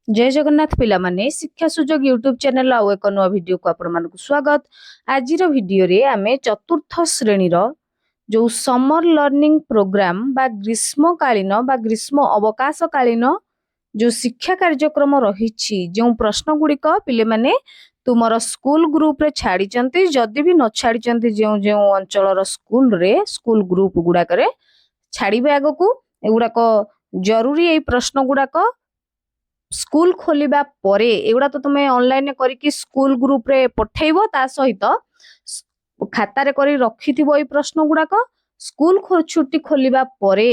जय जगन्नाथ पिला माने शिक्षा सुजोग यूट्यूब चैनल आउ एक नुआ वीडियो को आपण मानक स्वागत। आज वीडियो रे आमे चतुर्थ श्रेणी रो जो समर लर्निंग प्रोग्राम बा ग्रीष्मकालीन बा ग्रीष्म अवकाशकालीन जो शिक्षा कार्यक्रम रही जो प्रश्न गुड़िक पिले माने तुमर स्कूल ग्रुप रे छाड़ी चंती जदि भी न छाड़ी चंती जो जो अंचल स्कूल ग्रुप गुड़ाक छाड़िबे आगकू एगुड़ाक जरूरी ए प्रश्न गुड़ाक स्कूल खोलिबा परे एगुड़ा तो तुम ऑनलाइन करके स्कूल ग्रुप रे पठेइबो ता सहित खाता रे करी रखिथिबो ए प्रश्न गुड़ाक स्कूल छुट्टी खोलिबा परे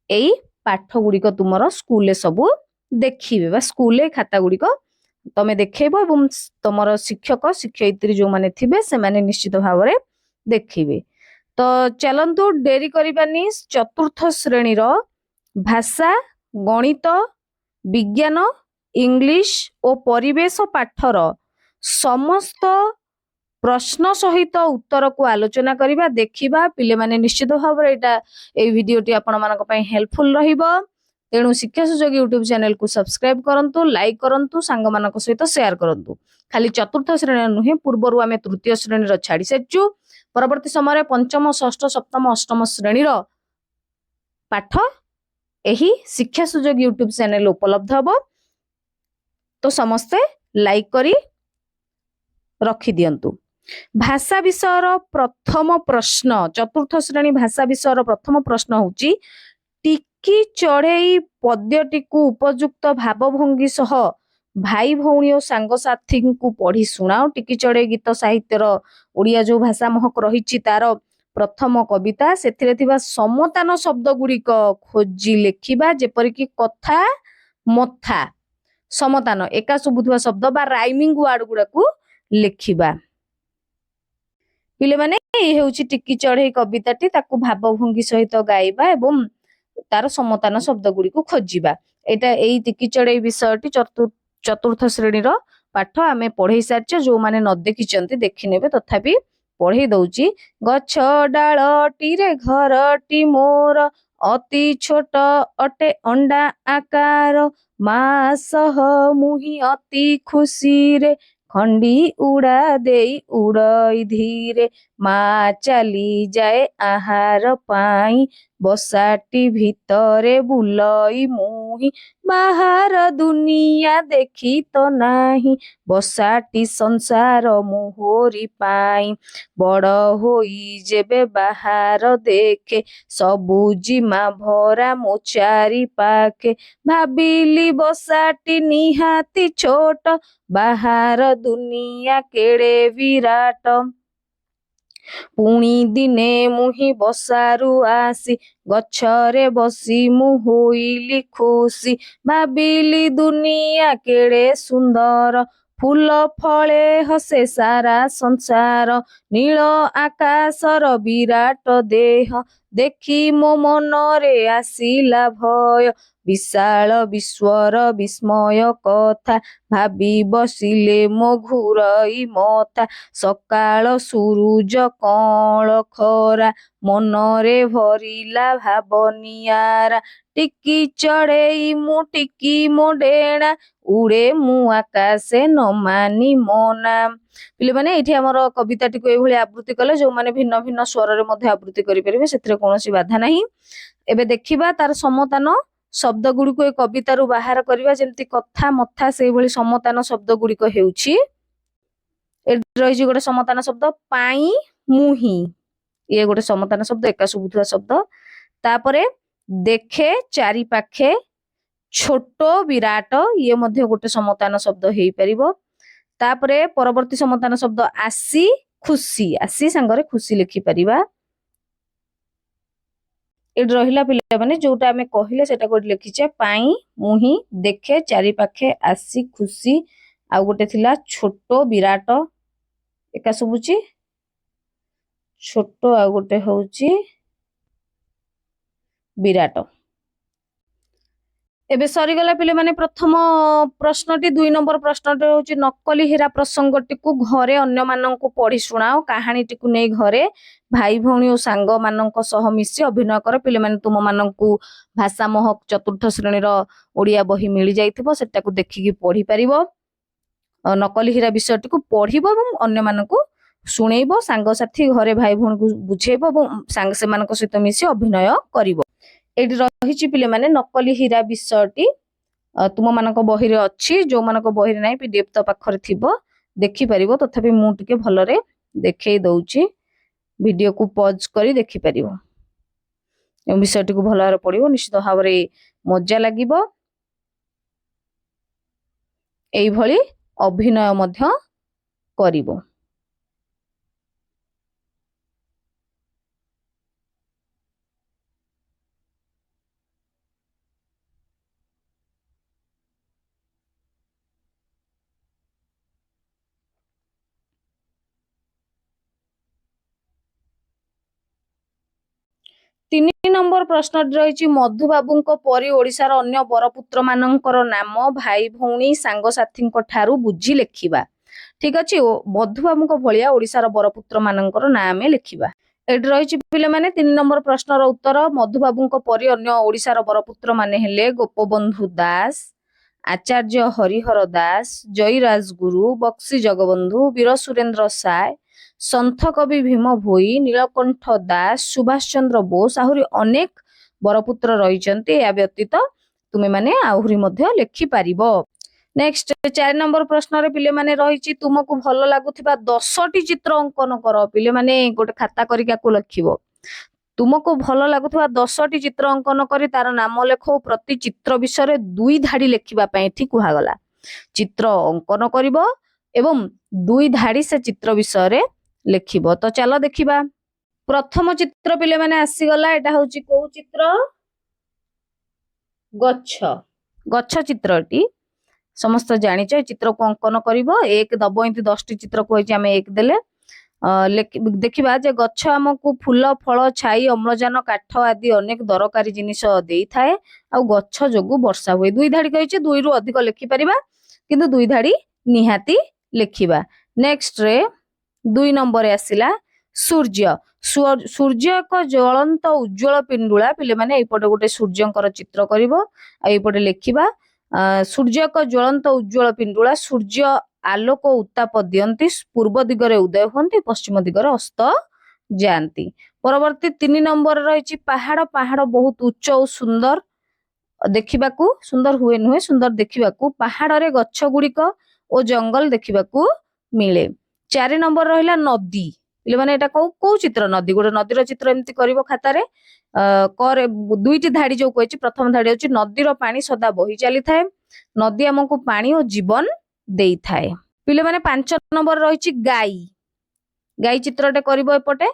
एई पाठ गुड़िक तुमर स्कूल रे सबु देखिबे बा स्कूल रे खाता गुड़िक तमे देखैबो एवं तुमर शिक्षक शिक्षयित्री जो माने थिबे से माने निश्चित भाव रे देखिबे। तो चलंतु डेरी करिबानी चतुर्थ श्रेणी रो भाषा गणित विज्ञान इंग्लिश और परिवेश पाठर समस्त प्रश्न सहित उत्तर को आलोचना करिबा देखिबा पिले माने निश्चित भाव रे एटा ए वीडियोटी आपण मानक पई हेल्पफुल रहिबो। तेणु शिक्षा सुजोग यूट्यूब चैनल को सब्सक्राइब करंतु लाइक करंतु सांग मानक सहित शेयर करंतु। खाली चतुर्थ श्रेणी नुहे पूर्वरु आमे तृतीय श्रेणी रो छाड़ी सेचु परवर्ती समय पंचम षष्ठ सप्तम अष्टम श्रेणी रो पाठ एही शिक्षा सुजोग यूट्यूब चैनल उपलब्ध हबो। तो समस्ते लाइक करी रखी दियंतु। भाषा विषय प्रथम प्रश्न चतुर्थ श्रेणी भाषा विषय प्रथम प्रश्न होची टिकी चढ़ई पद्यटी को उपयुक्त भावभंगी सह भाई भौणी और सांग साथी को पढ़ी सुनाओ। टिकी चढ़ई गीत साहित्यर ओडिया जो भाषा महक रही तार प्रथम कविता सेथिरे थिबा समतान शब्द गुड़िक खोजी लेखिबा जेपरिक कथा मथा समतान एका सुबुथुवा शब्द बा राइमिंग वर्ड गुड़ा को लेखिबा। पिले माने ए हेउची टिकी चढ़ई कविताटी ताकू भावभंगी सहित गाइबा एवं तार समतान शब्द गुड़िक खोजिबा। एटा एई टिकी चढ़ई विषयटी चतुर्थ श्रेणी रो पाठ आमे पढ़ई सारचे जो माने न देखिचंती देखि नेबे तथापि पढ़ई दउची। गछ डालटी रे घरटी मोर अति छोट अटे अंडा आकार माँ सह मुही अति खुशी रे खंडी उड़ा देई उड़ई धीरे माँ चली जाए आहार पाई बसाटी भितरे बुलई मुही बाहर दुनिया देखी तो नाही बसाटी संसार मोहरी पाई बड़ होई जेबे बाहर देखे सबुजिमा भरा मो चारि पाखे भाबिली बसाटी निहाती छोट बाहर दुनिया केड़े विराट पुणी दिने मुही बसारु आसी गछरे बसी मु होइली खुशी भाबिली दुनिया केड़े सुंदर फूल फले हसे सारा संसार नील आकाशर विराट देह देखी मो मनरे आसिला भय विशाल विश्वर विस्मय कथा भाबी बसिले मो घुरई मथा सकाळ सूरुज कळ खरा मनरे भरिला भावनियारा टिकी चढ़ई मु टिकी मो डेणा उड़े मु आकाशे न मानी मोना। पिले माने एठी हमर कविताटी को एभली आवृत्ति कले जो माने भिन्न भिन्न स्वर रे मध्ये आवृत्ति करि परिबे सेथिरे कोनोसी बाधा नाही। एबे देखिबा तार समतान शब्द गुडी को कविता रु बाहर करबा जेमति कथा मथा सेही भली समतान शब्द गुडी को हेउची रही गोटे समतान शब्द पाई मुही ये गोटे समतान शब्द एका सुबुथुवा शब्द तापरे देखे चारि पाखे छोट विराट ये मध्य गोटे समतान शब्द हेई परिबो। तापरे परवर्ती समतान शब्द आसी खुशी आसी संगरे खुशी लिखि परिबा। ए रहिला पिले माने जोटा हमें कहिले सेटा कोड लिखिचे पाई मुही देखे चारि पाखे आसी खुशी आ गोटे थिला छोट विराट एका सुबुची छोट आ गोटे होउची विराट। एबे सरीगला पिले माने प्रथम प्रश्नटी 2 नंबर प्रश्नटी होची नकली हीरा प्रसंगटी को घरे अन्य माननकु पढ़ी सुनाओ कहानीटी को नै घरे भाई भौणी और सांग माननक सह मिसी अभिनय कर पिले माने तुम माननकु भाषा महक चतुर्थ श्रेणी रो ओडिया बही मिली जाइथिबो सेटा को देखि की पढ़ी परिबो नकली हीरा विषयटी को पढ़िबो एवं अन्य माननकु सुनेइबो सांग साथी घरे भाई भौणी को बुझेइबो एवं सांग से मानक सहित मिसी अभिनय करिवो एठी रहिछि पिले माने नकली हीरा विषयटी तुम मानक बही रे अछि जो मानक बही रे नै पीडीएफ तो पाखरे थिबो देखि परिबो तथापि मु टिके भलरे देखै दउछि वीडियो को पॉज करी देखि परिबो ए विषयटी को भलरे पढिबो निश्चित भाबरे मजा लागिबो एई भली अभिनय मध्य करिबो। 3 नंबर प्रश्न रही मधुबाबू परी ओडिशार अन्य बरपुत्र मानकर नाम भाई भौणी सांगसाथी ठारू बुझी लेखिबा ठीक अच्छे मधुबाबू भलिया ओडिशार बरपुत्र मानकर नाम लेखिबा एठी रही पिले माने 3 नंबर प्रश्नर उत्तर मधुबाबू परी अन्य ओडिशार बरपुत्र माने हेले गोपबंधु दास आचार्य हरिहर दास जयराज गुरु बक्सी जगबंधु वीर सुरेंद्र साय सन्थ कवि भीम भोई नीलकंठ दास सुभाष चंद्र बोस आहुरी अनेक बरपुत्र रही या व्यतीत तुमे माने आहुरी मध्य लेखि पारिबो। नेक्स्ट 4 नंबर प्रश्न रे पिले माने रही तुमको भल लागुथिबा 10टी चित्र अंकन कर पिले माने गोटे खाता करिका को लिखिबो तुमको भल लागुथिबा 10टी चित्र अंकन करी तार नाम लेखो प्रति चित्र विषय 2 धाड़ी लेखिबा पई ठीक कुहा गला चित्र अंकन करिवो एवं 2 धाड़ी से चित्र विषय लेखिबो तो चलो देखिबा प्रथम चित्र पिले माने आसी गला एटा होची को चित्र गच्छ गच्छ चित्रटी समस्त जानिछ चित्र को अंकन करिवो एक दबो इंति 10टी चित्र को हमें एक देले देखिबा जे गच्छ हमकु फूल फल छाई अम्लजान काठ आदि अनेक दरकारी जिनिस देई थाए आ गच्छ जोगु वर्षा हुए 2 धाड़ी कहिचे 2 रु अधिक लेखि परिबा किंतु 2 धाड़ी निहाती लेखिबा। नेक्स्ट रे 2 नंबर आसिला सूर्य सूर्य एक ज्वलंत उज्जवल पिंडुला पिले माने एपटे गोटे सूर्यंकर चित्र करिवो आ एपटे लेखिबा सूर्य एक ज्वलंत उज्जवल पिंडुला सूर्य आलोक उत्ताप दियंती पूर्व दिगरे उदय होती पश्चिम दिगरे अस्त जाती। परवर्ती 3 नंबर रही पहाड़ पहाड़ बहुत उच्च और सुंदर देखिबाकू सुंदर हुए नुहे सुंदर देखिबाकू पहाड़ रे गच्छ गुड़िक और जंगल देखिबाकू मिले। 4 नंबर रहिला नदी पिले माने एटा को चित्र नदी गोटे नदीर चित्र एमती करिवो खाता रे करे 2टी धाड़ी जो कहछि प्रथम धाड़ी होछि नदीर पानी सदा बही चली थाए नदी हमकु पानी और जीवन देई थाए। पिले माने 5 नंबर रही गाई गाई चित्रटे करिवो एपटे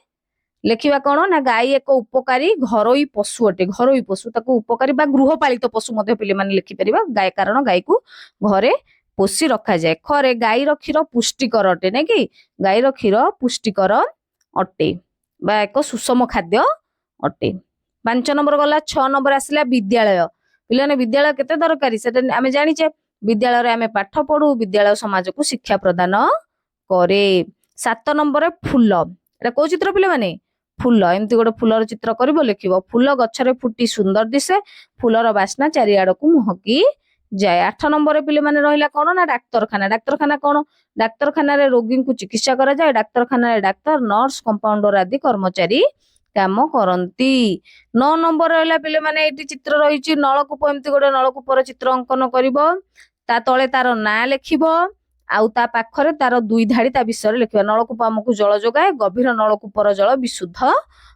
लेखिबा कोन ना गाई एक उपकारी घरोई पशु अटे घरोई पशु ताको उपकारी बा गृहपालित पशु मध्ये पिले माने लेखि परिबा गाय कारण गाई को घरे पोषी रखा जाए खरे गाईर क्षीर पुष्टिकर अटे ना कि गाईर क्षीर पुष्टिकर अटे बा एक सुषम खाद्य अटे। 5 नंबर गला 6 नंबर आसिला विद्यालय पिले माने विद्यालय केते दरकारी सेटा आमे जानिचे विद्यालय रे आमे पाठ पढू विद्यालय समाज को शिक्षा प्रदान करे। 7 नंबर फूल एटा को चित्र पिले माने फूल एमती गोटे फूलर चित्र करिवो लेखिबो फूल गछरे फुटी सुंदर दिसे फूलर बास्ना चारिआड को महकी जाए। 8 नंबर पिले माने रहिला कोन ना डाक्तरखाना कोन डाक्तरखाना रे रोगी को चिकित्सा करा जाए डाक्तरखाना रे डाक्तर नर्स कंपाउंडर आदि कर्मचारी काम करंती। 9 नंबर रहिला पिले माने एटी चित्र रहिची नलकूप एमती गोटे नलकूपर चित्र अंकन करिवो ता तळे तार ना लेखिबो आउ ता पाखरे तार 2 धाड़ी ता विषय लेखिबा नलकूप हमकु जल जोगाए गभीर नलकूपर जल विशुद्ध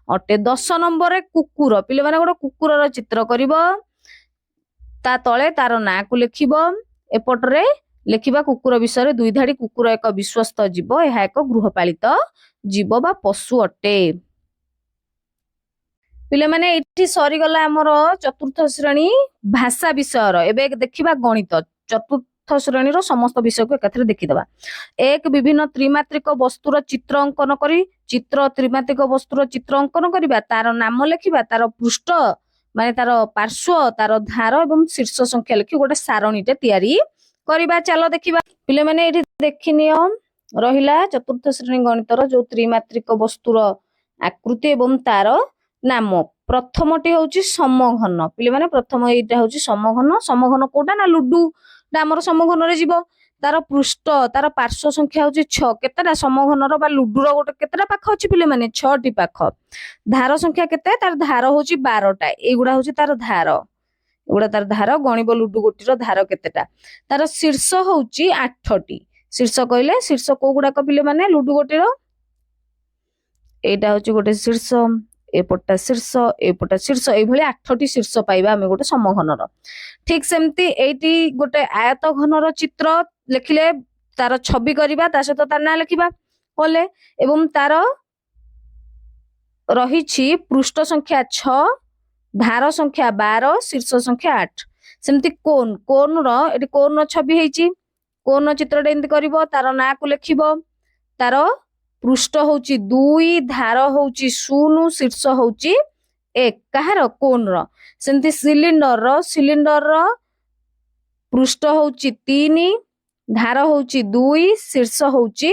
अटे। 10 नंबर कुकुर पिले माने गोटे कुकुरर चित्र करिवो ता तळे तार ना को लेखिबो एपटरे लेखिबा कुकुर विषय 2 धाड़ी कुकुर एक विश्वस्त जीव एहा एक गृहपालित जीव बा पशु अटे। पिले माने एठी सरी गला हमर चतुर्थ श्रेणी भाषा विषयर एबे देखिबा गणित चतुर्थ श्रेणी समस्त विषय को एकाथरे देखिदबा। एक विभिन्न त्रिमात्रिक वस्तुर चित्र अंकन करी चित्र त्रिमात्रिक वस्तुर चित्र अंकन करिबा तार नाम लेखिबा तार पृष्ठ ମାନେ ତାର ପାର୍ଶ୍ୱ ତାର ଧାର ଏବଂ ଶୀର୍ଷ ସଂଖ୍ୟା ଲେଖି ଗୋଟେ ସାରଣୀଟେ ତିଆରି କରିବା। ଚାଲ ଦେଖିବା ପିଲାମାନେ ଏଠି ଦେଖିନିଅ ରହିଲା ଚତୁର୍ଥ ଶ୍ରେଣୀ ଗଣିତର ଯୋଉ ତ୍ରିମାତ୍ରିକ ବସ୍ତୁର ଆକୃତି ଏବଂ ତାର ନାମ। ପ୍ରଥମଟି ହଉଛି ସମଘନ। ପିଲାମାନେ ପ୍ରଥମ ଏଇଟା ହଉଛି ସମଘନ। ସମଘନ କୋଉଟା ନା ଲୁଡୁ ଆମର ସମଘନରେ ଯିବ। ତାର ପୃଷ୍ଠ ତାର ପାର୍ଶ୍ୱ ସଂଖ୍ୟା ହଉଛି 6। କେତେଟା ସମଘନର ବା ଲୁଡୁର ଗୋଟେ କେତେଟା ପାଖ ଅଛି ପିଲାମାନେ 6ଟି ପାଖ। ଧାର ସଂଖ୍ୟା କେତେ? ତାର ଧାର ହଉଛି 12ଟା। ଏଇଗୁଡା ହଉଛି ତାର ଧାର। ଏଗୁଡା ତାର ଧାର। ଗଣିବ ଲୁଡୁ ଗୋଟିର ଧାର କେତେଟା। ତାର ଶୀର୍ଷ ହଉଛି 8ଟି। ଶୀର୍ଷ କହିଲେ ଶୀର୍ଷ କୋଉ ଗୁଡାକ ପିଲାମାନେ ଲୁଡୁ ଗୋଟିର? ଏଇଟା ହଉଛି ଗୋଟେ ଶୀର୍ଷ, ଏପଟା ଶୀର୍ଷ, ଏପଟା ଶୀର୍ଷ, ଏଇଭଳି 8ଟି ଶୀର୍ଷ ପାଇବା ଆମେ ଗୋଟେ ସମଘନର। ଠିକ ସେମିତି ଏଇଠି ଗୋଟେ ଆୟତ ଘନର ଚିତ୍ର ଲେଖିଲେ ତାର ଛବି କରିବା, ତା ସହିତ ତାର ନାଁ ଲେଖିବା କଲେ, ଏବଂ ତାର ରହିଛି ପୃଷ୍ଠ ସଂଖ୍ୟା 6, ଧାର ସଂଖ୍ୟା 12, ଶୀର୍ଷ ସଂଖ୍ୟା 8। ସେମିତି କୋନ୍ର ଏଠି କୋନ୍ର ଛବି ହେଇଛି। କୋନ୍ର ଚିତ୍ରଟା ଏମିତି କରିବ, ତାର ନାଁକୁ ଲେଖିବ। ତାର ପୃଷ୍ଠ ହଉଛି 2, ଧାର ହଉଛି 0, ଶୀର୍ଷ ହଉଛି 1। କାହାର? କୋନ୍ର। ସେମିତି ସିଲିଣ୍ଡରର ପୃଷ୍ଠ ହଉଛି 3, ଧାର ହଉଛି 2, ଶୀର୍ଷ ହଉଛି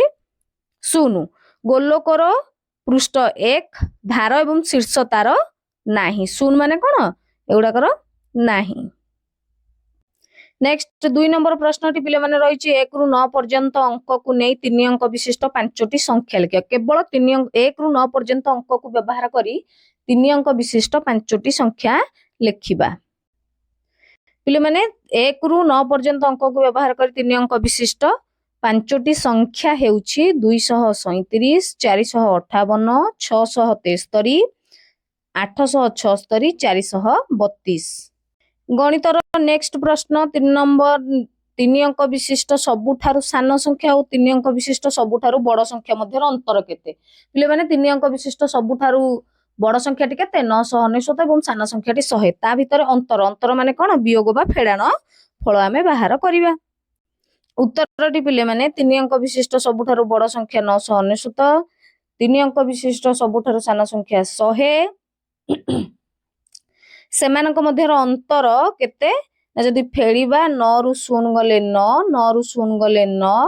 0। ଗୋଲକର ପୃଷ୍ଠ 1, ଧାର ଏବଂ ଶୀର୍ଷ ତାର ନାହିଁ। 0 ମାନେ କଣ? ଏଗୁଡାକର ନାହିଁ। ନେକ୍ସଟ 2 ନମ୍ବର ପ୍ରଶ୍ନଟି ପିଲାମାନେ ରହିଛି 1 ରୁ 9 ପର୍ଯ୍ୟନ୍ତ ଅଙ୍କକୁ ନେଇ 3 ଅଙ୍କ ବିଶିଷ୍ଟ 5ଟି ସଂଖ୍ୟା ଲେଖିବା। କେବଳ 1 ରୁ 9 ପର୍ଯ୍ୟନ୍ତ ଅଙ୍କକୁ ବ୍ୟବହାର କରି 3 ଅଙ୍କ ବିଶିଷ୍ଟ 5ଟି ସଂଖ୍ୟା ଲେଖିବା। ପିଲାମାନେ 1 ରୁ 9 ପର୍ଯ୍ୟନ୍ତ ଅଙ୍କକୁ ବ୍ୟବହାର କରି 3 ଅଙ୍କ ବିଶିଷ୍ଟ 5ଟି ସଂଖ୍ୟା ହେଉଛି 237, 458, 673, 876, 432। ଗଣିତର ନେକ୍ସଟ ପ୍ରଶ୍ନ 3 ନମ୍ବର 3 ଅଙ୍କ ବିଶିଷ୍ଟ ସବୁଠାରୁ ସାନ ସଂଖ୍ୟା ଓ 3 ଅଙ୍କ ବିଶିଷ୍ଟ ସବୁଠାରୁ ବଡ ସଂଖ୍ୟା ମଧ୍ୟରେ ଅନ୍ତର କେତେ? ପିଲାମାନେ 3 ଅଙ୍କ ବିଶିଷ୍ଟ ସବୁଠାରୁ ବଡ ସଂଖ୍ୟାଟି କେତେ? 999 ଏବଂ ସାନ ସଂଖ୍ୟାଟି 100। ତା ଭିତରେ ଅନ୍ତର ମାନେ କଣ? ବିୟୋଗ ବା ଫେଡାଣ ଫଳ ଆମେ ବାହାର କରିବା। ଉତ୍ତରଟି ପିଲାମାନେ 3 ଅଙ୍କ ବିଶିଷ୍ଟ ସବୁଠାରୁ ବଡ ସଂଖ୍ୟା 999, 3 ଅଙ୍କ ବିଶିଷ୍ଟ ସବୁଠାରୁ ସାନ ସଂଖ୍ୟା 100। ସେମାନଙ୍କ ମଧ୍ୟର ଅନ୍ତର କେତେ? ନା ଯଦି ଫେଳିବା 9 ରୁ 0 ଗଲେ 9, 9 ରୁ 0 ଗଲେ 9,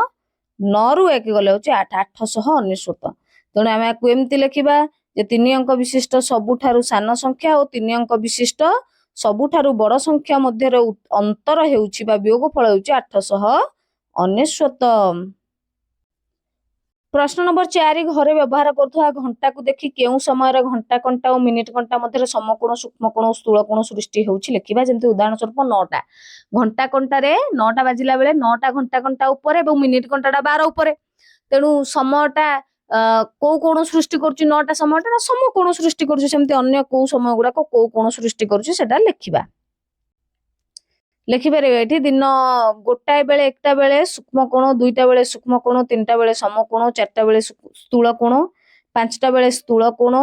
9 ରୁ 1 ଗଲେ ହଉଛି 8, 899। ତେଣୁ ଆମେ ଆକୁ ଏମିତି ଲେଖିବା ଯେ 3 ଅଙ୍କ ବିଶିଷ୍ଟ ସବୁଠାରୁ ସାନ ସଂଖ୍ୟା ଓ 3 ଅଙ୍କ ବିଶିଷ୍ଟ ସବୁଠାରୁ ବଡ ସଂଖ୍ୟା ମଧ୍ୟରେ ଅନ୍ତର ହେଉଛି ବା ବିୟୋଗଫଳ ହେଉଛି 899। ପ୍ରଶ୍ନ ନମ୍ବର 4 ଘରେ ବ୍ୟବହାର କରୁଥିବା ଘଣ୍ଟାକୁ ଦେଖି କେଉଁ ସମୟରେ ଘଣ୍ଟା କଣ୍ଟା ଓ ମିନିଟ କଣ୍ଟା ମଧ୍ୟରେ ସମକୋଣ, ସୂକ୍ଷ୍ମକୋଣ ଓ ସ୍ଥୂଳକୋଣ ସୃଷ୍ଟି ହେଉଛି ଲେଖିବା। ଯେମିତି ଉଦାହରଣ ସ୍ୱରୂପ 9ଟା ଘଣ୍ଟା କଣ୍ଟାରେ 9ଟା ବାଜିଲା ବେଳେ 9ଟା ଘଣ୍ଟା କଣ୍ଟା ଉପରେ ଏବଂ ମିନିଟ କଣ୍ଟାଟା 12 ଉପରେ। ତେଣୁ ସମୟଟା କୋଉ କୋଣ ସୃଷ୍ଟି କରୁଛି? 9ଟା ସମୟଟା ନା ସମକୋଣ ସୃଷ୍ଟି କରୁଛି। ସେମିତି ଅନ୍ୟ କୋଉ ସମୟ ଗୁଡାକ କୋଉ କୋଣ ସୃଷ୍ଟି କରୁଛି ସେଟା ଲେଖିବା। ଲେଖିପାରିବେ ଏଠି ଦିନ 1ଟା ବେଳେ 1ଟା ବେଳେ ସୂକ୍ଷ୍ମ କୋଣ, 2ଟା ବେଳେ ସୂକ୍ଷ୍ମ କୋଣ, 3ଟା ବେଳେ ସମକୋଣ, 4ଟା ବେଳେ ସ୍ଥୂଳ କୋଣ, 5ଟା ବେଳେ ସ୍ଥୂଳ କୋଣ,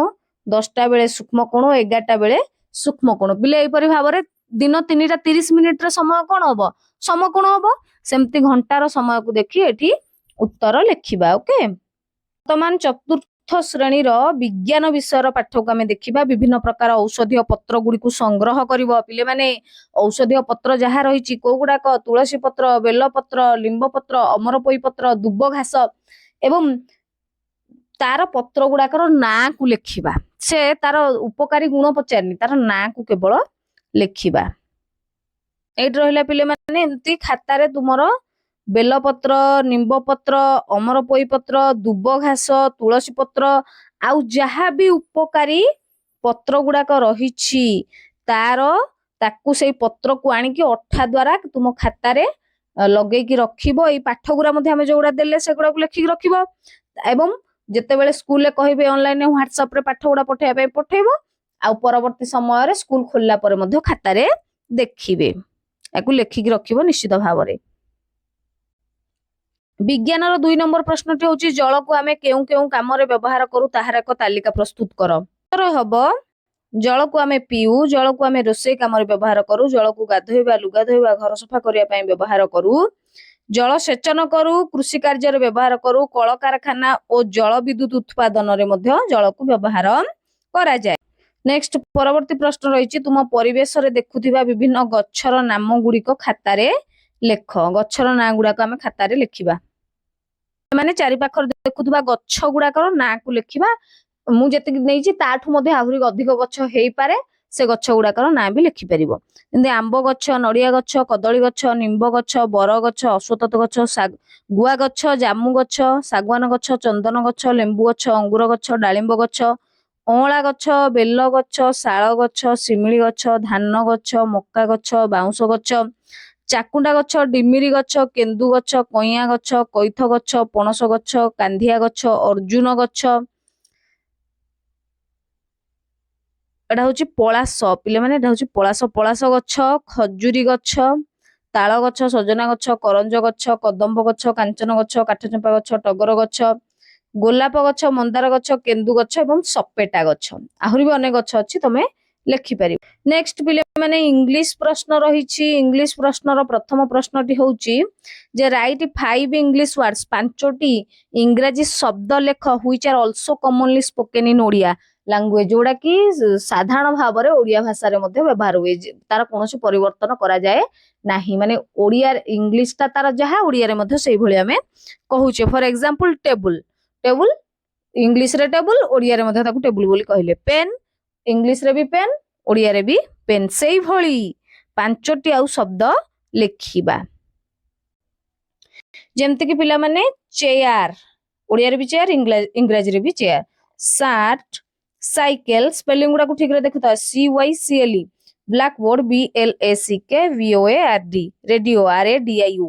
10ଟା ବେଳେ ସୂକ୍ଷ୍ମ କୋଣ, 11ଟା ବେଳେ ସୂକ୍ଷ୍ମ କୋଣ। ପିଲେ ଏଇପରି ଭାବରେ ଦିନ 3ଟା 30 ମିନିଟର ସମୟ କଣ ହବ? ସମକୋଣ ହବ। ସେମିତି ଘଣ୍ଟାର ସମୟକୁ ଦେଖି ଏଠି ଉତ୍ତର ଲେଖିବା। ଓକେ, ବର୍ତ୍ତମାନ ଚତୁର୍ଥ ଶ୍ରେଣୀର ବିଜ୍ଞାନ ବିଷୟର ପାଠକୁ ଆମେ ଦେଖିବା। ବିଭିନ୍ନ ପ୍ରକାର ଔଷଧୀୟ ପତ୍ର ଗୁଡିକୁ ସଂଗ୍ରହ କରିବ। ପିଲାମାନେ ଔଷଧୀୟ ପତ୍ର ଯାହା ରହିଛି କୋଉ ଗୁଡାକ? ତୁଳସୀ ପତ୍ର, ବେଲ ପତ୍ର, ଲିମ୍ବ ପତ୍ର, ଅମରପୋଇ ପତ୍ର, ଦୁବ ଘାସ ଏବଂ ତାର ପତ୍ର ଗୁଡାକର ନାଁକୁ ଲେଖିବା। ସେ ତାର ଉପକାରୀ ଗୁଣ ପଚାରିନି, ତାର ନାଁକୁ କେବଳ ଲେଖିବା। ଏଇଠି ରହିଲା ପିଲାମାନେ ଏମିତି ଖାତାରେ ତୁମର ବେଲପତ୍ର, ନିମ୍ବ ପତ୍ର, ଅମରପୋଇ ପତ୍ର, ଦୁବ ଘାସ, ତୁଳସୀ ପତ୍ର ଆଉ ଯାହା ବି ଉପକାରୀ ପତ୍ର ଗୁଡାକ ରହିଛି ତାକୁ ସେଇ ପତ୍ରକୁ ଆଣିକି ଅଠା ଦ୍ଵାରା ତୁମ ଖାତାରେ ଲଗେଇକି ରଖିବ। ଏଇ ପାଠ ଗୁରା ମଧ୍ୟ ଆମେ ଯୋଉଗୁଡା ଦେଲେ ସେଗୁଡାକୁ ଲେଖିକି ରଖିବ। ଏବଂ ଯେତେବେଳେ ସ୍କୁଲରେ କହିବେ ଅନଲାଇନରେ ହ୍ୱାଟ୍ସଆପରେ ପାଠ ଗୁଡା ପଠେଇବା ପାଇଁ ପଠେଇବ। ଆଉ ପରବର୍ତ୍ତୀ ସମୟରେ ସ୍କୁଲ ଖୋଲିଲା ପରେ ମଧ୍ୟ ଖାତାରେ ଦେଖିବେ। ୟାକୁ ଲେଖିକି ରଖିବ ନିଶ୍ଚିତ ଭାବରେ। ବିଜ୍ଞାନର 2 ନମ୍ବର ପ୍ରଶ୍ନଟି ହେଉଛି ଜଳକୁ ଆମେ କେଉଁ କେଉଁ କାମରେ ବ୍ୟବହାର କରୁ ତାହାର ଏକ ତାଲିକା ପ୍ରସ୍ତୁତ କର। ଉତ୍ତର ହବ ଜଳକୁ ଆମେ ପିଉ, ଜଳକୁ ଆମେ ରୋଷେଇ କାମରେ ବ୍ୟବହାର କରୁ, ଜଳକୁ ଗାଧୋଇବା, ଲୁଗା ଧୋଇବା, ଘର ସଫା କରିବା ପାଇଁ ବ୍ୟବହାର କରୁ, ଜଳ ସେଚନ କରୁ, କୃଷି କାର୍ଯ୍ୟରେ ବ୍ୟବହାର କରୁ, କଳକାରଖାନା ଓ ଜଳ ବିଦ୍ୟୁତ ଉତ୍ପାଦନରେ ମଧ୍ୟ ଜଳକୁ ବ୍ୟବହାର କରାଯାଏ। नेक्स्ट परवर्ती प्रश्न रही तुम परिवेश रे देखुथिबा विभिन्न गच्छर नाम गुड़िक खातारे लेख गच्छर ना गुड़ाक आम खातारे लिखिबा माने चारि पाखर देखुथिबा गच्छ गुड़ाकर ना को लिखिबा मु जेतिक नेइछि ताठु मध्ये आहुरी अधिक गच्छ हेई पारे से गच्छ गुड़ाकर ना भी लिखि परिबो एंदे आंब गच्छ नड़िया गच्छ कदली गच्छ निंब गच्छ बर गच्छ अश्वत्थ गच्छ गुआ गच्छ जामु गच्छ सागवान गच्छ चंदन गच्छ लेंबु गच्छ अंगूर गच्छ डालिंब गच्छ अँला गच्छ बेल गच्छ शाल गच्छ शिमिली गच्छ धान गच्छ मक्का गच्छ बाउंश गच्छ चाकुंडा गच्छ डिमिरी गच्छ केन्दु गच्छ कइया गच्छ कईथ गच्छ पणस गच्छ कांधिया गच्छ अर्जुन गच्छ एटा हूँ पलास पिले माने एटा हूँ पलास पलास गच्छ खजुरी गच्छ ताल गच्छ सजना गच्छ करंज गच्छ कदम्ब गच्छ कांचन गच्छ काठचंपा गच्छ टगर गच्छ गोलाप गच्छ मंदार गच्छ केन्दु गच्छ एवं सपेटा गच्छ आहुरी भी अनेक गच्छ अछि तमे लेखि पारि नेक्स्ट पिले माने इंग्लिश प्रश्न रहिछि इंग्लिश प्रश्नर प्रथम प्रश्नटी होउछि जे राइट 5 इंग्लिश वर्ड्स पांचटी इंग्रजी शब्द लेख which are also commonly spoken in Odia language जोड़ा कि साधारण भाव में ओडिया भाषा रे मध्य व्यवहार हुए तार कोनोसी परिवर्तन करा जाए नाही माने ओडिया इंग्लिश ता तार जहा ओडिया रे मध्य सेही भली हमें कहूचे for example table table English रे टेबल ओडिया रे मध्य ताकू टेबल बोली कहले पेन इंग्लिश रे भी पेन ओडिया रे भी पेन सेही भली पांचटी आउ शब्द लेखिबा जेमति कि पिला माने चेयर ओडिया रे भी चेयर इंग्रजी रे भी चेयर शार्ट साइकिल स्पेलिंग गुडा को ठीक रे देखुता CYCLE black board BLACK VOARD radio RADIO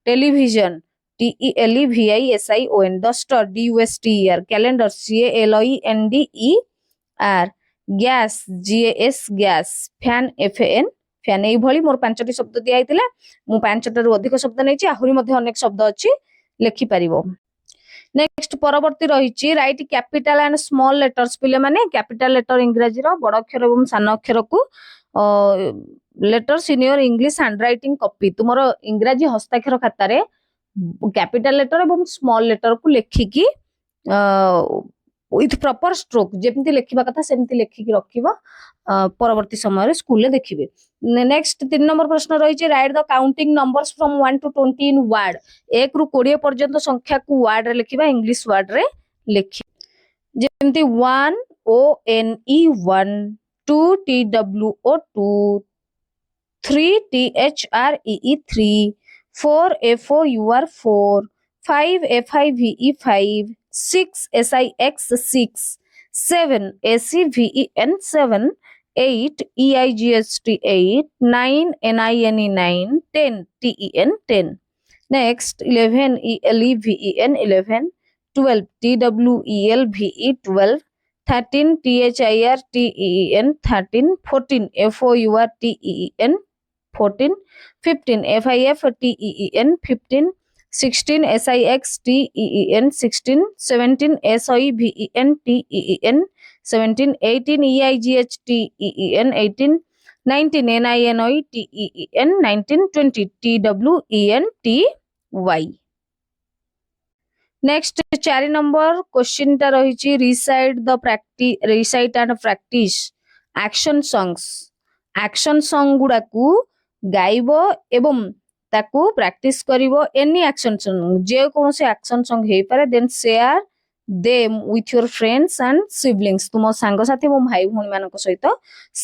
television TELEVISION duster DUSTER calendar CALENDER gas GAS gas fan FAN fan एई भली मोर पांचटी शब्द दिया आइतिला मु पांचटारु अधिक शब्द नैछि आहुरी मध्ये अनेक शब्द अछि लेखि परिबो नेक्स्ट परवर्ती रही right capital and small letters पिले माने कैपिटल लेटर इंग्रजी रो बड़ अक्षर एवं सान अक्षर को letters in your English handwriting copy तुमरो इंग्रजी हस्ताक्षर खाता रे कैपिटल लेटर एवं स्मॉल लेटर को लेखिकी विथ प्रॉपर स्ट्रोक जेमती लेखिबा कथा सेमती लेखिकी रखिबो परवर्ती समय रे स्कूल ले देखिबे नेक्स्ट 3 नंबर प्रश्न रही right the counting numbers from 1 to 20 in word 1 रु 20 पर्यंत संख्या को वर्ड रे लिखिबा इंग्लिश वर्ड रे लिखि जेमती 1 ONE 1 2 TWO 2 3 THREE 3 4 FOUR 4 5 FIVE 5 6 SIX 6 7 ACVEN 7 8 EIGST 8 9 NINE 9 10 TEN 10 next 11 ELEVEN 11 12 TWELVE 12 13 THIRTEN 13 14 FOURTEN 14 15 FIFTEN 15 16 SIXTEN 16 17 SIVENTEN 17 18 EIGHTEN 18 19 NINOTEN 19 20 TWENTY next 4 number question टा रही recite and practice action song गुडा को गाइबो एवं ताकू practice करिवो एनी एक्शन सॉन्ग जे कोनोसी एक्शन सॉन्ग हे पारे then share them with your friends and siblings तुम सांग साथी एवं भाई भौणी मानक सहित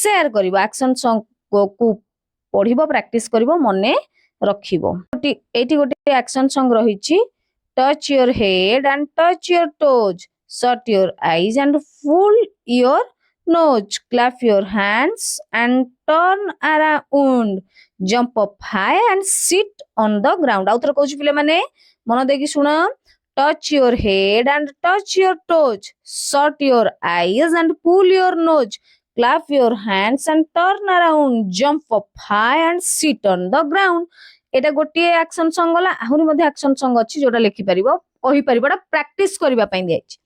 शेयर करिवो एक्शन सॉन्ग को पढिबो प्रैक्टिस करिवो मने रखिबो एटी गोटे एक्शन सॉन्ग रहिछि touch your head and touch your toes shut your eyes and pull your nose clap your hands and turn around jump up high and sit on the ground आउतर कहूछि पिले माने मन देकी सुना touch your head and touch your toes shut your eyes and pull your nose clap your hands and turn around jump up high and sit on the ground एटा गोटे action song गला आहुरी मध्ये action song अछि जोटा लिखि परिबो कहि परिबोटा practice करबा पई दियाछि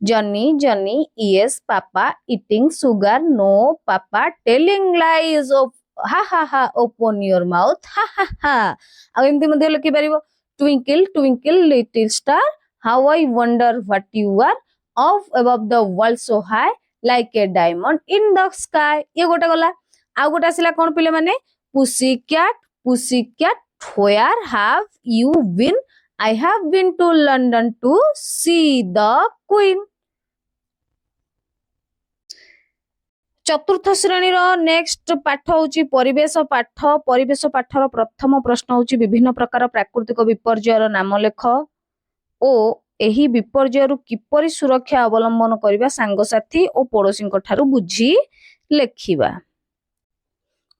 Johnny Johnny yes papa eating sugar no papa telling lies of ha ha open your mouth हा आ एमती मध्ये लिखि परिबो twinkle twinkle little star how I wonder what you are up above the world so high like a diamond in the sky। ये गोटे गला। आउ गोटे आसिला कोन पिले माने pussycat where have you been? I have been to London to see the queen। चतुर्थ श्रेणीर next पाठ होची परिवेश पाठ। परिवेश पाठर प्रथम प्रश्न होची विभिन्न प्रकार प्राकृतिक विपर्ययर नाम लेख ओ एही विपर्ययरु किपरि सुरक्षा अवलंबन करिबा सांगसाथी ओ पड़ोसी ठारू बुझी लेखिबा।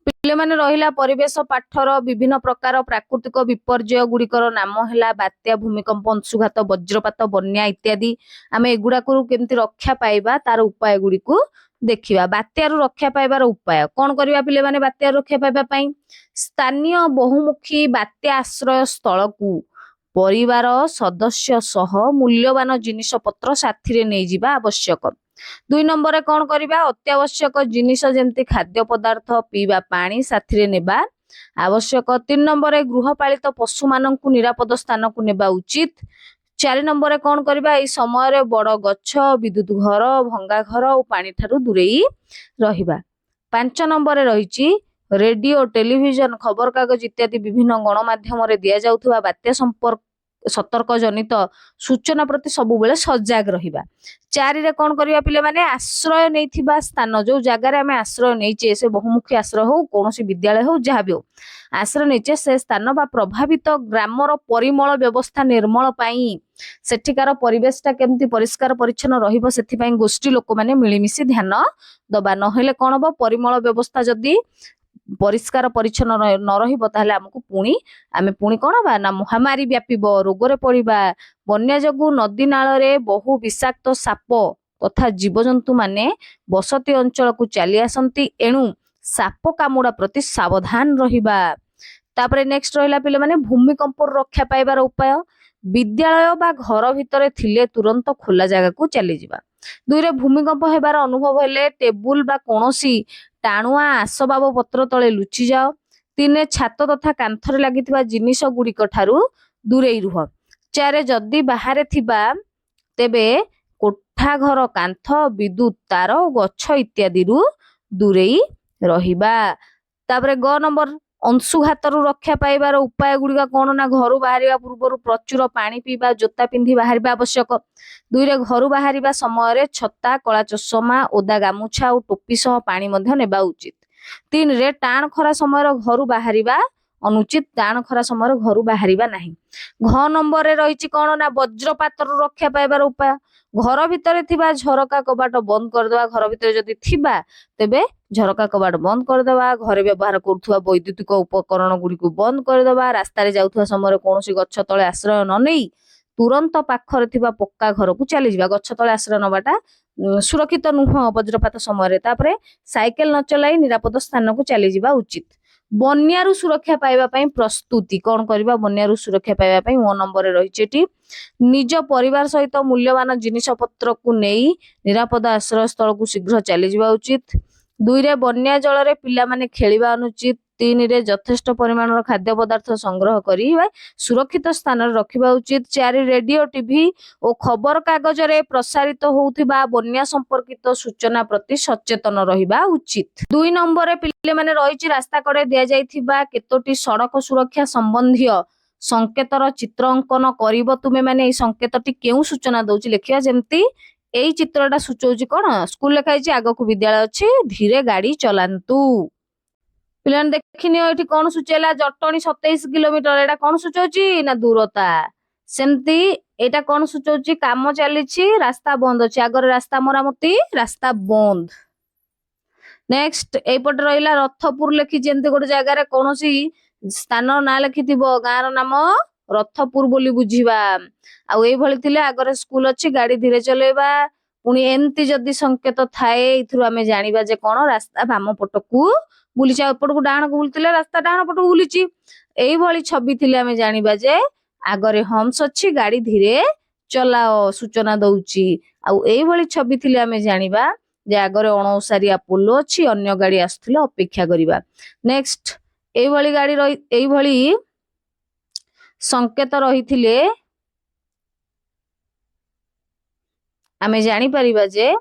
पिले माने रहिला परिवेश पाठर विभिन्न प्रकार प्राकृतिक विपर्यय गुड़िकर नाम हैला बात्या भूमिकंप अंशुघात वज्रपात बन्या इत्यादि। आमे एगुडा को केमती रक्षा पाइबा तार उपाय गुडी को देखिबा। बात्यारु रक्षा पाइबार उपाय कोन करिबा पिले माने बात्यारु रक्षा पाइबा पई स्थानीय बहुमुखी बात्या आश्रय स्थल को परिवार सदस्य सह मूल्यवान जिनिस पत्र साथी रे नै जिबा आवश्यक। 2 नंबर कौन करिबा अत्यावश्यक जिनिस जेमती खाद्य पदार्थ पीवा पानी साथी रे नेबा आवश्यक। 3 नंबर गृहपालित पशु माननकु निरापद स्थान को नेबा उचित। 4 नंबर कौन करिबा ए समय रे बड़ गछ विद्युत घर भंगा घर और पानी ठारू दूरेई रहिबा। 5 नंबर रहिची रेडियो टेलीविजन खबर कागज इत्यादि विभिन्न गणमाध्यम रे दिया जाउथुवा बात्या संपर्क सतर्क जनित सूचना प्रति सबु बेले सजाग रहिबा। 4 रे कोन करिया पिले माने आश्रय नैथिबा स्थान जो जगह रे हमें आश्रय नैचे से बहुमुखी आश्रय हो कोनोसी विद्यालय हो जहा भी हो आश्रय नैचे से स्थान बा प्रभावित ग्रामर परिमल व्यवस्था निर्मल पाई सेठिकार परिवेशटा केमती परिष्कार परिच्छन्न रहिबो सेथि पई गोष्ठी लोक माने मिलिमिसि ध्यान दबा। नहेले कोन हो परिमल व्यवस्था जदी परिष्कार परिच्छन्न न रहिबो ताहले हमकु पुणी आमे पुणी कोन बा ना महामारी व्यापीबो रोगरे पड़िबा। बन्या जगु नदी नाल रे बहु विषाक्त साप तथा जीवजंतु माने बसती अंचल को चली आसंती एणु साप कामुड़ा प्रति सावधान रहिबा। तापरे नेक्स्ट रहिला पिले माने भूमिकंप रक्षा पाइबार उपाय विद्यालय बा घर भितरे थिले तुरंत खोला जगह को चली जिबा। 2 रे भूमिकंप हेबार अनुभव हेले टेबुल बा कोनोसी टाणुआ आसबाब पत्र तले लुचि जाओ। 3 रे छात तथा कांथरे लागिथिबा जिनिस गुड़िक ठारू दूरेई रुह। 4 रे जदी बाहरे थिबा तेबे कोठा घर कांथ विद्युत तार गछ इत्यादि रु दूरेई रहिबा। तापरे ग नंबर अंशुघातरु रक्षा पाइबार उपाय गुड़िका कोन ना घरु बाहरिबा पूर्वरु प्रचुर पानी पीबा जोता पिंधि बाहरिबा आवश्यक। 2 रे घरु बाहरिबा समय रे छता कला चश्मा ओदा गामुछा और टोपी सह पानी मध्य नेबा उचित। 3 रे टाण खरा समय घरु बाहरिबा अनुचित टाण खरा समय घरु बाहरिबा नाही। घ नंबर रे रहिची कोन ना वज्रपातरु रक्षा पाइबार उपाय घर भितरे थिबा झरका कबाट बंद कर देबा। घर भितरे जदी थिबा तेबे झरका कबाट बंद कर देबा। घरे व्यवहार करथुवा वैद्युतिक उपकरण गुडी को बंद कर देबा। रास्ता रे जाउथुवा समय कोनोसी गछ तळे आश्रय न नेई तुरंत पाखरे थिबा पक्का घर को चली जिबा। गछ तळे आश्रय नबाटा सुरक्षित नुह वज्रपात समय रे। तापरे साइकेल न चलाई निरापद स्थान को चली जिबा उचित। बन्यारु सुरक्षा पाइबा पई प्रस्तुति कोन करबा बन्यारु सुरक्षा पाइबा पई 1 नंबर रे रहिचेटी निज परिवार सहित मूल्यवान जिनिस पत्र को नेई निरापद आश्रय स्थल को शीघ्र चली जिबा उचित। 2 रे बन्या जल रे पिला माने खेलिबा अनुचित। 3 रे यथेष्ट परिमाणर खाद्य पदार्थ संग्रह करी सुरक्षित स्थान रे रखिबा उचित। 4 रेडियो टीवी और खबर कागज रे प्रसारित होउथिबा बन्या संपर्कित सूचना प्रति सचेतन रहिबा उचित। 2 नंबर रे पिले माने रहिची रास्ता कड़े दिया जाइथिबा केतोटी सड़क सुरक्षा संबंधी संकेतर चित्र अंकन करिवो। तुमे माने ए संकेतटी केउ सूचना दउची लेखिया जेमती एई चित्रटा सूचौची कोन स्कूल लेखाइची आगो को विद्यालय अछि धीरे गाड़ी चलांतु। पिलान देखिनियो एठी कोन सूचेला जटणी 27 किलोमीटर एटा कोन सूचौची ना दूरता। सेमती एटा कोन सूचौची काम चलीची रास्ता बंद अछि आगर रास्ता मरामती रास्ता बंद। नेक्स्ट एपट रहिला रथपुर लेखि जेमती गोटे जगह रे कोनोसी स्थान ना लिखिथिबो गाँर नाम रथपुर बोली बुझिबा। आउ एई भली थिले आगरे स्कूल अछि गाड़ी धीरे चलेबा। पुणी एमती जदी संकेत थाए इथरु आमे जानिबा जे कोन रास्ता बाम पटकू बुलिचा एपट को डाहण को बुलतिले रास्ता डाहण पटकू बुलिची। एई भली छवि थिले आमे जानिबा जे आगरे हम्स अछि गाड़ी धीरे चलाओ सूचना दउची। आउ एई भली छवि थिले आमे जानिबा जे आगरे अणोसारिया पोलो अछि अन्य गाड़ी आस्थुले अपेक्षा करिबा। नेक्स्ट एई भली गाड़ी रही एई भली संकेत रहिथिले आमे जानि परिबा जे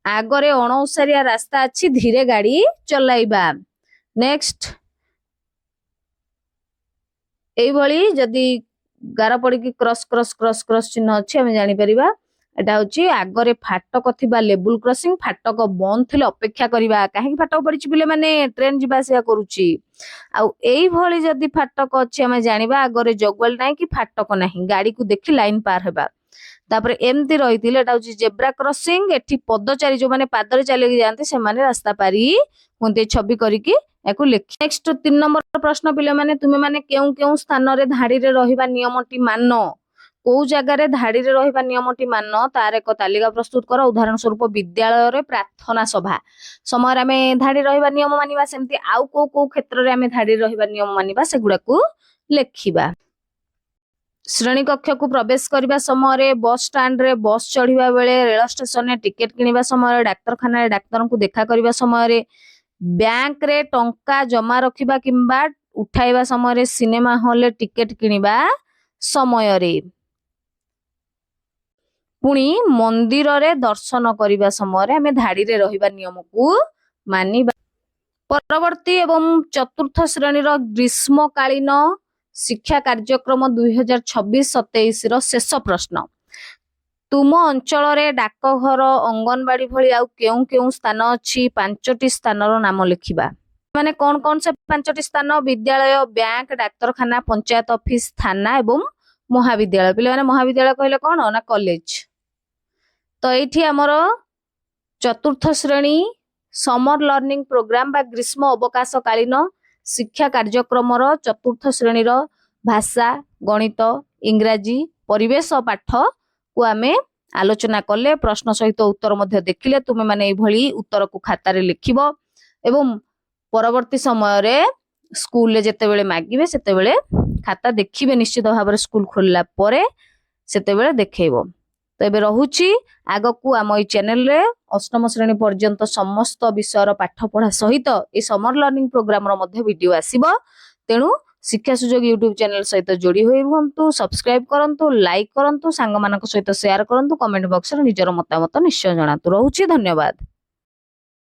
ଆଗରେ ଅଣଓସାରିଆ ରାସ୍ତା ଅଛି, ଧୀରେ ଗାଡି ଚଲାଇବା। ନେକ୍ସଟ, এইଭଳି ଯଦି ଗାର ପଡିକି କ୍ରସ୍ କ୍ରସ୍ କ୍ରସ୍ କ୍ରସ୍ ଚିହ୍ନ ଅଛି ଆମେ ଜାଣିପାରିବା এটা হচ্ছে আগরে ফাটক থিবা লেবুল ক্রসিং, ফাটক বন্ধ থিলে অপেক্ষা করিবা। কাহিଁକି ফাটক পড়িছি পিলে মানে ট্রেন ଯିବା ଆସିବା କରୁଛି। ଆଉ এইଭଳି ଯଦି ফাটক ଅଛି ଆମେ ଜାଣିବା আগରେ ଜଗୱାଲ ନାହିଁ କି ফাটକ ନାହିଁ, ଗାଡିକୁ ଦେଖି ଲାଇନ ପାର ହେବା। ତାପରେ ଏମିତି ରହିଥିଲେ ଏଟା ହଉଛି ଜେବ୍ରା କ୍ରସିଂ, ଏଠି ପଦଚାରୀ ଯୋଉମାନେ ପାଦରେ ଚାଲିକି ଯାଆନ୍ତି ସେମାନେ ରାସ୍ତା ପାରି ହୁଅନ୍ତି। ଛବି କରିକି ୟାକୁ ଲେଖି। ନେକ୍ସଟ 3 ନମ୍ବର ପ୍ରଶ୍ନ ପିଲାମାନେ, ତୁମେ ମାନେ କେଉଁ କେଉଁ ସ୍ଥାନରେ ଧାଡିରେ ରହିବା ନିୟମଟି ମାନ। କୋଉ ଜାଗାରେ ଧାଡିରେ ରହିବା ନିୟମଟି ମାନ ତାର ଏକ ତାଲିକା ପ୍ରସ୍ତୁତ କର। ଉଦାହରଣ ସ୍ୱରୂପ ବିଦ୍ୟାଳୟରେ ପ୍ରାର୍ଥନା ସଭା ସମୟରେ ଆମେ ଧାଡି ରହିବା ନିୟମ ମାନିବା, ସେମିତି ଆଉ କୋଉ କୋଉ କ୍ଷେତ୍ରରେ ଆମେ ଧାଡିରେ ରହିବା ନିୟମ ମାନିବା ସେଗୁଡାକୁ ଲେଖିବା। ଶ୍ରେଣୀ କକ୍ଷକୁ ପ୍ରବେଶ କରିବା ସମୟରେ, ବସ୍ ଷ୍ଟାଣ୍ଡରେ ବସ୍ ଚଢିବା ବେଳେ, ରେଳ ଷ୍ଟେସନରେ ଟିକେଟ କିଣିବା ସମୟରେ, ଡାକ୍ତରଖାନାରେ ଡାକ୍ତରଙ୍କୁ ଦେଖା କରିବା ସମୟରେ, ବ୍ୟାଙ୍କରେ ଟଙ୍କା ଜମା ରଖିବା କିମ୍ବା ଉଠାଇବା ସମୟରେ, ସିନେମା ହଲରେ ଟିକେଟ କିଣିବା ସମୟରେ, ପୁଣି ମନ୍ଦିରରେ ଦର୍ଶନ କରିବା ସମୟରେ ଆମେ ଧାଡିରେ ରହିବା ନିୟମକୁ ମାନିବା। ପରବର୍ତ୍ତୀ ଏବଂ ଚତୁର୍ଥ ଶ୍ରେଣୀର ଗ୍ରୀଷ୍ମକାଳୀନ ଶିକ୍ଷା କାର୍ଯ୍ୟକ୍ରମ 2026-27 ର ଶେଷ ପ୍ରଶ୍ନ। ତୁମ ଅଞ୍ଚଳରେ ଡାକଘର, ଅଙ୍ଗନବାଡି ଭଳି ଆଉ କେଉଁ କେଉଁ ସ୍ଥାନ ଅଛି? 5ଟି ସ୍ଥାନର ନାମ ଲେଖିବା। ମାନେ କଣ କଣ ସେ 5ଟି ସ୍ଥାନ? ବିଦ୍ୟାଳୟ, ବ୍ୟାଙ୍କ, ଡାକ୍ତରଖାନା, ପଞ୍ଚାୟତ ଅଫିସ, ଥାନା ଏବଂ ମହାବିଦ୍ୟାଳୟ। ପିଲାମାନେ ମହାବିଦ୍ୟାଳୟ କହିଲେ କଣ ନା କଲେଜ। ତ ଏଇଠି ଆମର ଚତୁର୍ଥ ଶ୍ରେଣୀ ସମର ଲର୍ଣ୍ଣିଂ ପ୍ରୋଗ୍ରାମ ବା ଗ୍ରୀଷ୍ମ ଅବକାଶକାଳୀନ ଶିକ୍ଷା କାର୍ଯ୍ୟକ୍ରମର ଚତୁର୍ଥ ଶ୍ରେଣୀର ଭାଷା, ଗଣିତ, ଇଂରାଜୀ, ପରିବେଶ ପାଠକୁ ଆମେ ଆଲୋଚନା କଲେ। ପ୍ରଶ୍ନ ସହିତ ଉତ୍ତର ମଧ୍ୟ ଦେଖିଲେ। ତୁମେ ମାନେ ଏଇଭଳି ଉତ୍ତରକୁ ଖାତାରେ ଲେଖିବ ଏବଂ ପରବର୍ତ୍ତୀ ସମୟରେ ସ୍କୁଲରେ ଯେତେବେଳେ ମାଗିବେ ସେତେବେଳେ ଖାତା ଦେଖିବେ ନିଶ୍ଚିତ ଭାବରେ। ସ୍କୁଲ ଖୋଲିଲା ପରେ ସେତେବେଳେ ଦେଖେଇବ। ତ ଏବେ ରହୁଛି, ଆଗକୁ ଆମ ଏଇ ଚ୍ୟାନେଲରେ ଅଷ୍ଟମ ଶ୍ରେଣୀ ପର୍ଯ୍ୟନ୍ତ ସମସ୍ତ ବିଷୟର ପାଠ ପଢା ସହିତ এই ସମର ଲର୍ଣ୍ଣିଂ ପ୍ରୋଗ୍ରାମର ମଧ୍ୟ ଭିଡିଓ ଆସିବ। ତେଣୁ ଶିକ୍ଷା ସୁଯୋଗ ୟୁଟ୍ୟୁବ ଚ୍ୟାନେଲ ସହିତ ଯୋଡି ହୋଇ ରୁହନ୍ତୁ, ସବସ୍କ୍ରାଇବ କରନ୍ତୁ, ଲାଇକ୍ କରନ୍ତୁ, ସାଙ୍ଗମାନଙ୍କ ସହିତ ସେୟାର କରନ୍ତୁ, କମେଣ୍ଟ ବକ୍ସରେ ନିଜର ମତାମତ ନିଶ୍ଚୟ ଜଣାନ୍ତୁ। ରହୁଛି, ଧନ୍ୟବାଦ।